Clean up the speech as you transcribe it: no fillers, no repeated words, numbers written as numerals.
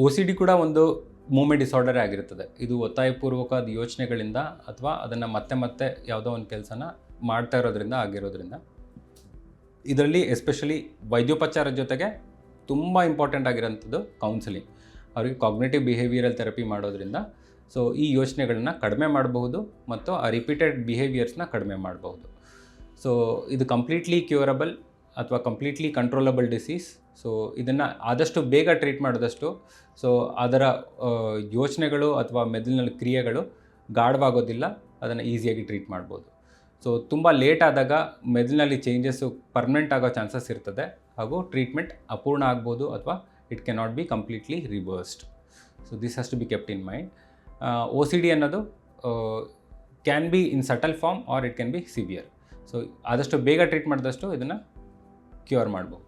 ಒ C D ಕೂಡ ಒಂದು movement ಡಿಸಾರ್ಡರೇ ಆಗಿರುತ್ತದೆ. ಇದು ಒತ್ತಾಯಪೂರ್ವಕವಾದ ಯೋಚನೆಗಳಿಂದ ಅಥವಾ ಅದನ್ನು ಮತ್ತೆ ಮತ್ತೆ ಯಾವುದೋ ಒಂದು ಕೆಲಸನ ಮಾಡ್ತಾ ಇರೋದ್ರಿಂದ ಆಗಿರೋದ್ರಿಂದ. ಇದರಲ್ಲಿ ಎಸ್ಪೆಷಲಿ ವೈದ್ಯೋಪಚಾರದ ಜೊತೆಗೆ ತುಂಬ ಇಂಪಾರ್ಟೆಂಟ್ ಆಗಿರೋಂಥದ್ದು ಕೌನ್ಸಿಲಿಂಗ್. ಅವರಿಗೆ ಕಾಗ್ನಿಟಿವ್ ಬಿಹೇವಿಯರಲ್ ಥೆರಪಿ ಮಾಡೋದ್ರಿಂದ ಸೊ ಈ ಯೋಚನೆಗಳನ್ನ ಕಡಿಮೆ ಮಾಡಬಹುದು ಮತ್ತು ಆ ರಿಪೀಟೆಡ್ ಬಿಹೇವಿಯರ್ಸ್ನ ಕಡಿಮೆ ಮಾಡಬಹುದು. ಸೊ ಇದು ಕಂಪ್ಲೀಟ್ಲಿ ಕ್ಯೂರಬಲ್ ಅಥವಾ ಕಂಪ್ಲೀಟ್ಲಿ ಕಂಟ್ರೋಲಬಲ್ ಡಿಸೀಸ್. ಸೊ ಇದನ್ನು ಆದಷ್ಟು ಬೇಗ ಟ್ರೀಟ್ ಮಾಡಿದಷ್ಟು ಸೊ ಅದರ ಯೋಚನೆಗಳು ಅಥವಾ ಮೆದುಳಿನ ಕ್ರಿಯೆಗಳು ಗಾಢವಾಗೋದಿಲ್ಲ, ಅದನ್ನು ಈಸಿಯಾಗಿ ಟ್ರೀಟ್ ಮಾಡ್ಬೋದು. ಸೊ ತುಂಬ ಲೇಟ್ ಆದಾಗ ಮೆದುಳಿನಲ್ಲಿ ಚೇಂಜಸ್ಸು ಪರ್ಮನೆಂಟ್ ಆಗೋ ಚಾನ್ಸಸ್ ಇರ್ತದೆ ಹಾಗೂ ಟ್ರೀಟ್ಮೆಂಟ್ ಅಪೂರ್ಣ ಆಗ್ಬೋದು ಅಥವಾ it cannot be completely reversed. So this has to be kept in mind. O C D ಅನ್ನೋದು can be in subtle form or it can be severe. So ಆದಷ್ಟು ಬೇಗ treat ಮಾಡಿದಷ್ಟು ಇದನ್ನು ಕ್ಯೂರ್ ಮಾಡ್ಬೋದು.